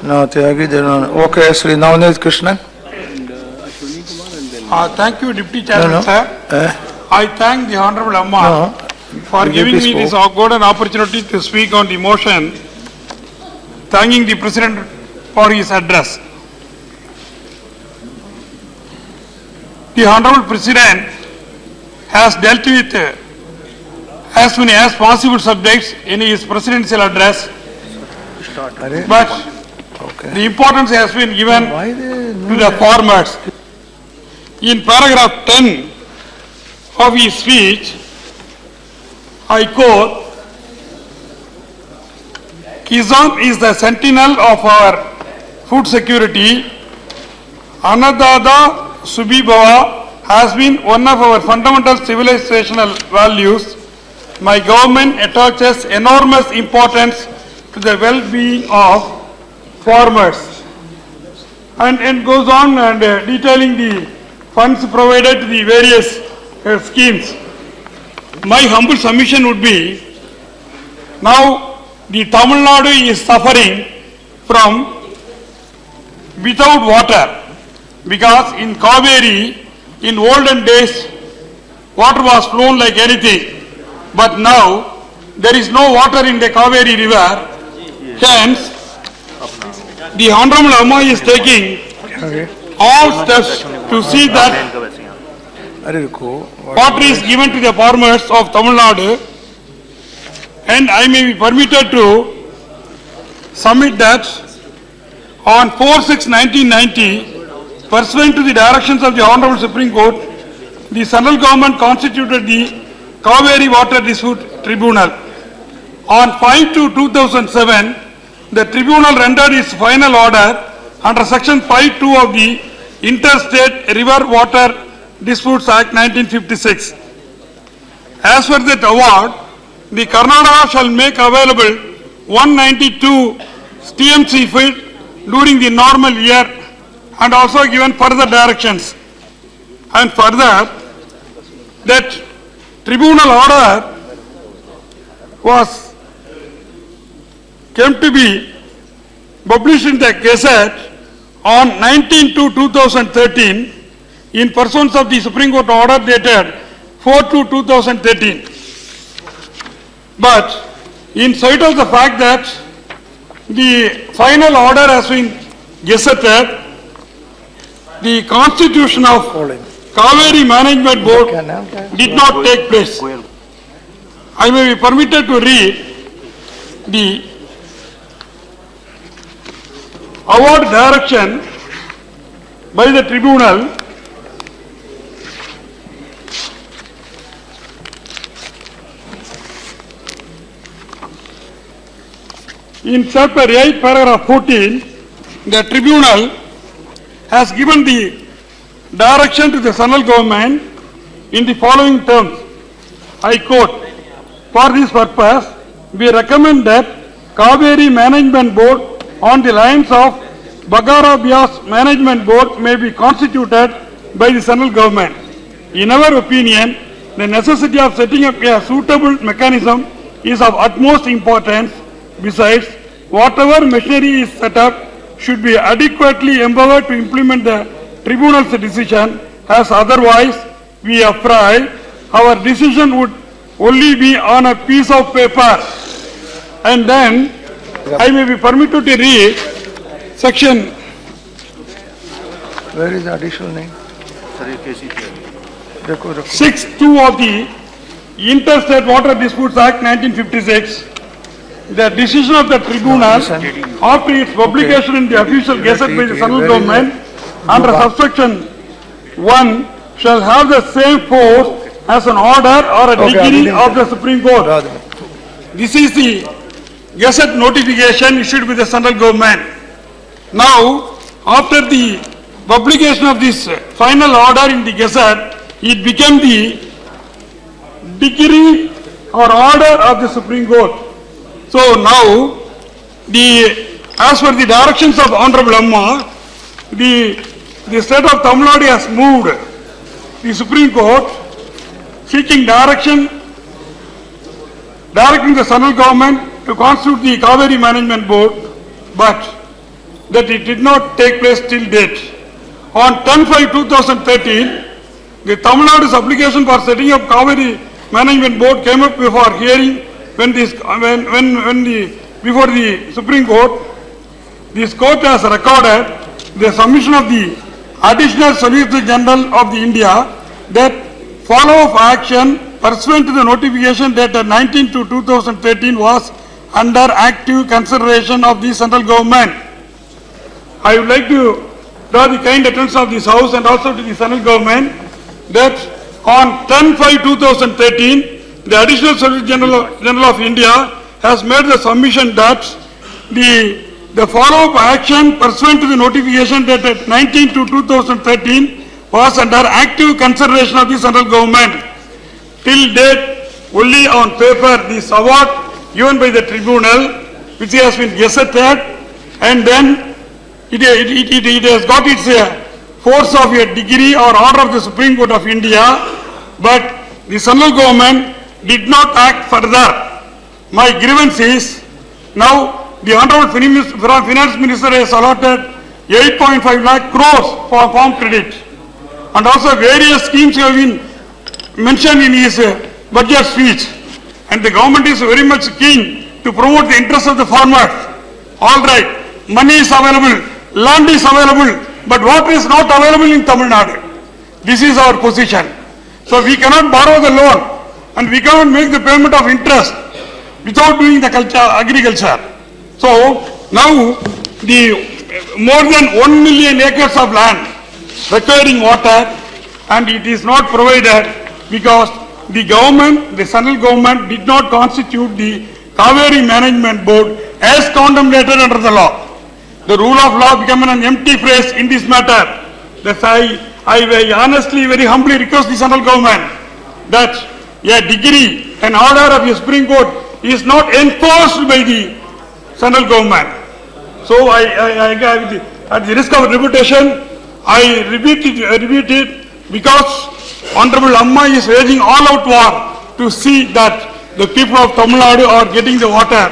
No, Tyagi, there are none. Okay, Sri Navaneethakrishnan. Thank you, Deputy Chairman, No. sir. I thank the Honorable Amma for giving me this golden opportunity to speak on the motion, thanking the President for his address. The Honorable President has dealt with as many as possible subjects in his presidential address, but the importance has been given to the farmers. In paragraph 10 of his speech, I quote, "Kisan is the sentinel of our food security. Annadada Subhibhava has been one of our fundamental civilizational values. My government attaches enormous importance to the well-being of farmers." And goes on and detailing the funds provided to the various schemes. My humble submission would be, now the Tamil Nadu is suffering from without water, because in Kaveri, in olden days, water was flown like anything, but now there is no water in the Kaveri river. Hence, the Honorable Amma is taking all steps to see that water is given to the farmers of Tamil Nadu, and I may be permitted to submit that on 4/6/1990, pursuant to the directions of the Honorable Supreme Court, the central government constituted the Kaveri Water Dispute Tribunal. On 5/2/2007, the tribunal rendered its final order under section 5(2) of the Interstate River Water Disputes Act 1956. As for that award, the Karnataka shall make available 192 TMC feet during the normal year, and also given further directions. And further, that tribunal order came to be published in the Gazette on 19/2/2013 in pursuance of the Supreme Court order dated 4/2/2013. But in spite of the fact that the final order has been gazetted, the constitution of Kaveri Management Board did not take place. I may be permitted to read the award direction by the tribunal. In chapter 8, paragraph 14, the tribunal has given the direction to the central government in the following terms. I quote, "For this purpose, we recommend that Kaveri Management Board on the lines of Bagara Bias Management Board may be constituted by the central government. In our opinion, the necessity of setting up a suitable mechanism is of utmost importance. Besides, whatever machinery is set up should be adequately empowered to implement the tribunal's decision, as otherwise we are afraid our decision would only be on a piece of paper." And then I may be permitted to read section. Where is the additional name? 6(2) of the Interstate Water Disputes Act 1956. The decision of the tribunal after its publication in the official gazette by the central government under subsection 1 shall have the same force as an order or a decree of the Supreme Court. This is the gazette notification issued by the central government. Now, after the publication of this final order in the gazette, it became the decree or order of the Supreme Court. So now, as per the directions of Honorable Amma, the state of Tamil Nadu has moved the Supreme Court seeking directing the central government to constitute the Kaveri Management Board, but that it did not take place till date. On 10/5/2013, the Tamil Nadu's application for setting up Kaveri Management Board came up before hearing before the Supreme Court. This court has recorded the submission of the Additional Solicitor General of the India that follow-up action pursuant to the notification dated 19/2/2013 was under active consideration of the central government. I would like to draw the kind attention of this House and also to the central government that on 10/5/2013, the Additional Solicitor General of India has made the submission that the follow-up action pursuant to the notification dated 19/2/2013 was under active consideration of the central government. Till date, only on paper, this award given by the tribunal, which has been gazetted, and then it has got its force of a degree or order of the Supreme Court of India, but the central government did not act further. My grievance is, now the Honorable Finance Minister has allotted 8.5 lakh crores for farm credit, and also various schemes have been mentioned in his budget speech, and the government is very much keen to promote the interests of the farmers. All right, money is available, land is available, but water is not available in Tamil Nadu. This is our position. So we cannot borrow the loan and we cannot make the payment of interest without doing the agriculture. So now the more than 1 million acres of land requiring water, and it is not provided because the government, the central government did not constitute the Kaveri Management Board as contemplated under the law. The rule of law became an empty phrase in this matter. That's I honestly, very humbly request the central government that a degree, an order of the Supreme Court is not enforced by the central government. So at the risk of reputation, I repeat it because Honorable Amma is waging all-out war to see that the people of Tamil Nadu are getting the water,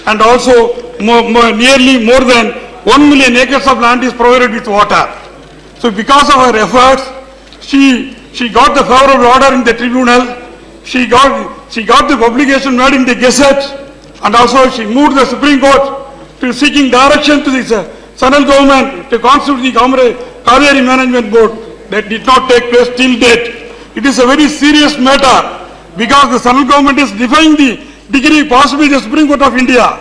and also nearly more than 1 million acres of land is provided with water. So because of her efforts, she got the favorable order in the tribunal, she got the publication made in the Gazette, and also she moved the Supreme Court to seeking direction to the central government to constitute the Kaveri Management Board. That did not take place till date. It is a very serious matter because the central government is defying the degree possibly the Supreme Court of India.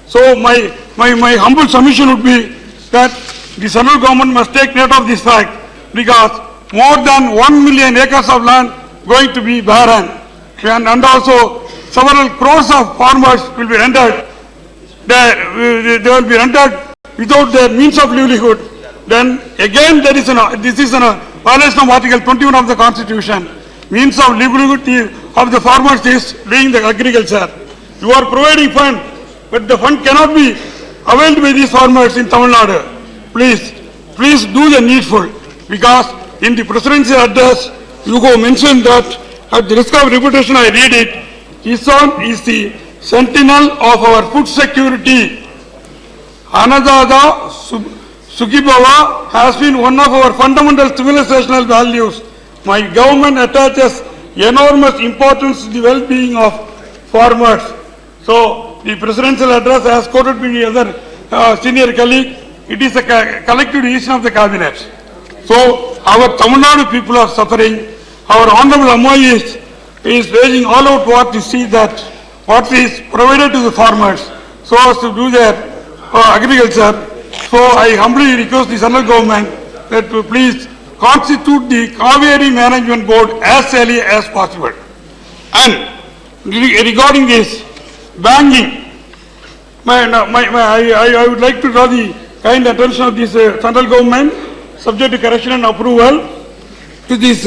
So my humble submission would be that the central government must take note of this fact, because more than 1 million acres of land going to be barren, and also several crores of farmers will be rendered, they will be rendered without their means of livelihood. Then again this is a violation of Article 21 of the Constitution. Means of livelihood of the farmers is doing the agriculture. You are providing fund, but the fund cannot be availed by these farmers in Tamil Nadu. Please do the needful, because in the presidential address you go mention that at the risk of reputation I read it, Kisan is the sentinel of our food security. Anadada Sugibava has been one of our fundamental civilizational values. My government attaches enormous importance to the well-being of farmers. So the presidential address, as quoted by the other senior colleague, it is a collective decision of the cabinet. So our Tamil Nadu people are suffering. Our Honorable Amma is waging all out war to see that what is provided to the farmers so as to do their agriculture. So I humbly request the central government that to please constitute the Kaveri Management Board as early as possible. And regarding this banking, I would like to draw the kind attention of this central government, subject to correction and approval, to this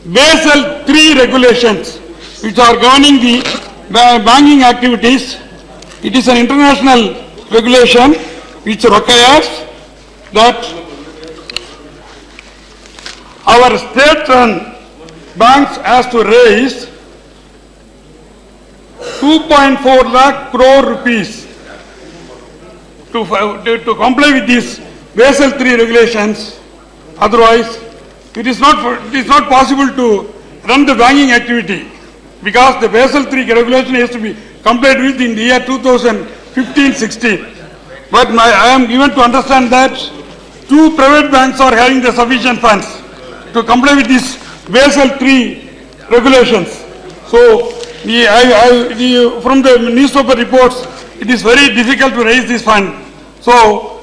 Basel III regulations which are governing the banking activities. It is an international regulation which requires that our state-run banks has to raise 2.4 lakh crore rupees to comply with these Basel III regulations. Otherwise, it is not possible to run the banking activity because the Basel III regulation has to be complied with in the year 2015-16. But I am given to understand that 2 private banks are having the sufficient funds to comply with these Basel III regulations. So, from the newspaper reports, it is very difficult to raise this fund. So,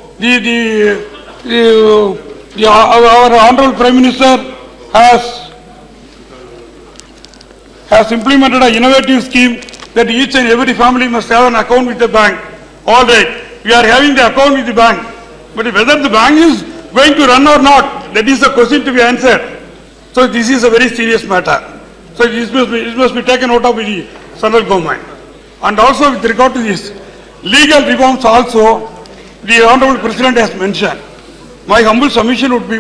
our Honorable Prime Minister has implemented an innovative scheme that each and every family must have an account with the bank. All right, we are having the account with the bank, but whether the bank is going to run or not, that is the question to be answered. So this is a very serious matter. So this must be taken out of the central government. And also with regard to this legal reforms also, the Honorable President has mentioned. My humble submission would be,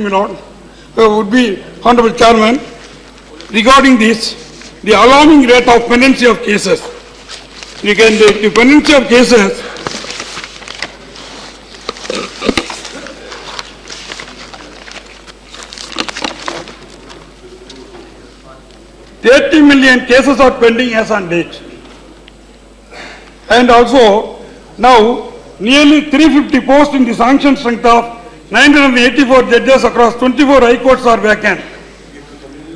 Honorable Chairman, regarding this, the alarming rate of pendency of cases. The pendency of cases $30 million cases are pending as on date. And also, now, nearly 350 posts in the sanction strength of 984 judges across 24 high courts are vacant.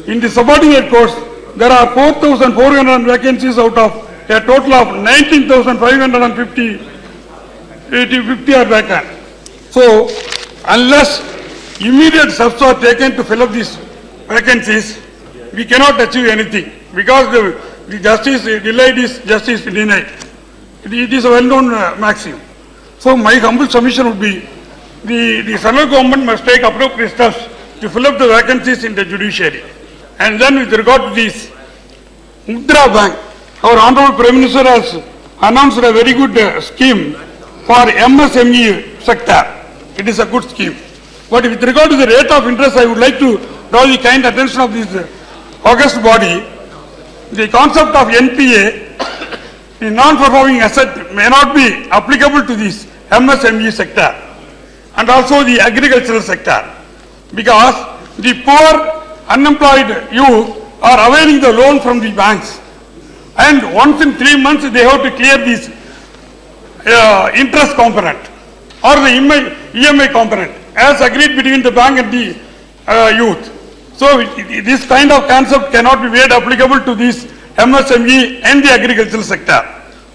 In the subordinate courts, there are 4,400 vacancies out of a total of 19,550 are vacant. So, unless immediate steps are taken to fill up these vacancies, we cannot achieve anything because the justice delayed is justice denied. It is a well-known maxim. So my humble submission would be the central government must take appropriate steps to fill up the vacancies in the judiciary. And then with regard to this Mudra Bank, our Honorable Prime Minister has announced a very good scheme for MSME sector. It is a good scheme. But with regard to the rate of interest, I would like to draw the kind attention of this august body. The concept of NPA, the non-performing asset, may not be applicable to this MSME sector and also the agricultural sector because the poor unemployed youth are availing the loan from the banks and once in 3 months they have to clear this interest component or the EMI component as agreed between the bank and the youth. So this kind of concept cannot be made applicable to this MSME and the agricultural sector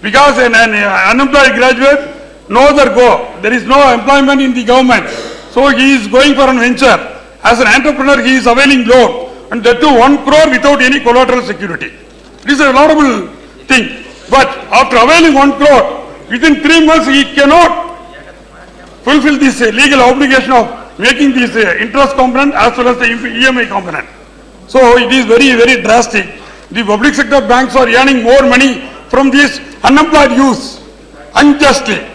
because an unemployed graduate no other go. There is no employment in the government. So he is going for an venture. As an entrepreneur he is availing loan and that too 1 crore without any collateral security. It is a laudable thing. But after availing 1 crore, within 3 months he cannot fulfill this legal obligation of making this interest component as well as the EMI component. So it is very, very drastic. The public sector banks are earning more money from these unemployed youths unjustly.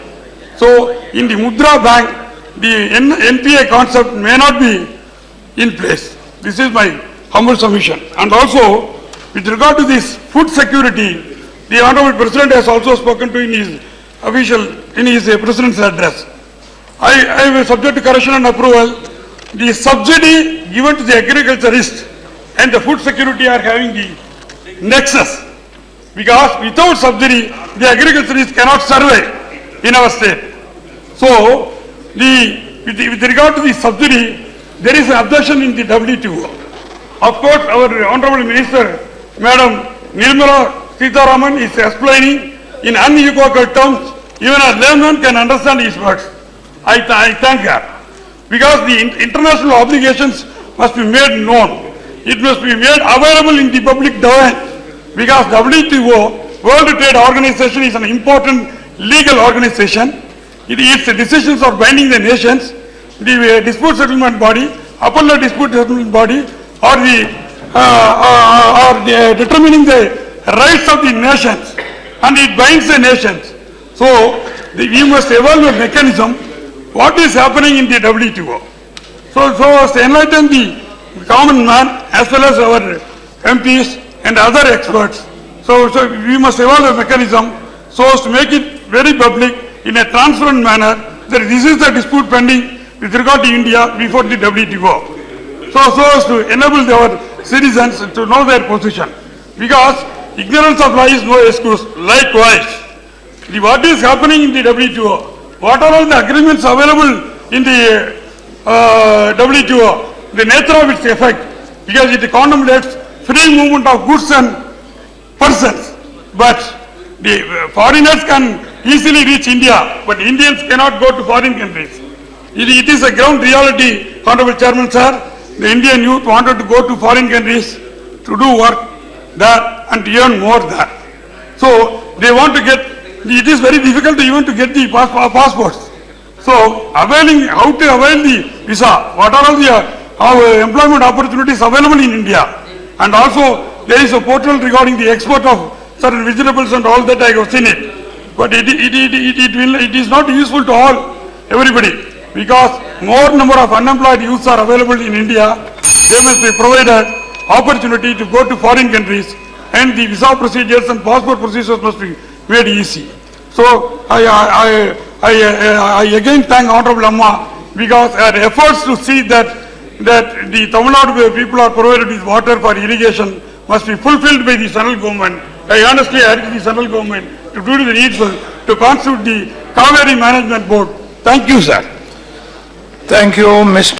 So in the Mudra Bank, the NPA concept may not be in place. This is my humble submission. And also, with regard to this food security, the Honorable President has also spoken to in his President's address. I will subject to correction and approval. The subsidy given to the agriculturist and the food security are having the nexus because without subsidy, the agriculturist cannot survive in our state. So, with regard to the subsidy, there is an objection in the WTO. Of course, our Honorable Minister, Madam Nirmala Sitharaman is explaining in unequivocal terms, even a layman can understand his words. I thank her. Because the international obligations must be made known. It must be made available in the public domain. Because WTO, World Trade Organization, is an important legal organization. Its decisions are binding the nations. The dispute settlement body, appellate dispute settlement body, are determining the rights of the nations, and it binds the nations. So we must evaluate a mechanism. What is happening in the WTO? So as to enlighten the common man as well as our MPs and other experts. So we must evaluate a mechanism so as to make it very public in a transparent manner that this is the dispute pending with regard to India before the WTO. So as to enable our citizens to know their position. Because ignorance of law is no excuse. Likewise, what is happening in the WTO, what are all the agreements available in the WTO, the nature of its effect, because it contemplates free movement of goods and persons, but the foreigners can easily reach India, but Indians cannot go to foreign countries. It is a ground reality, Honorable Chairman Sir. The Indian youth wanted to go to foreign countries to do work there and earn more there. So they want to get, it is very difficult even to get the passports. So availing, how to avail the visa, what are all the employment opportunities available in India, and also there is a portal regarding the export of certain vegetables and all that. I have seen it, but it is not useful to everybody, because more number of unemployed youths are available in India. They must be provided opportunity to go to foreign countries, and the visa procedures and passport procedures must be made easy. So I again thank Honorable Amma, because her efforts to see that the Tamil Nadu people are provided with water for irrigation must be fulfilled by the central government. I honestly urge the central government to do the needful to constitute the Kaveri Management Board. Thank you, sir. Thank you, Mr.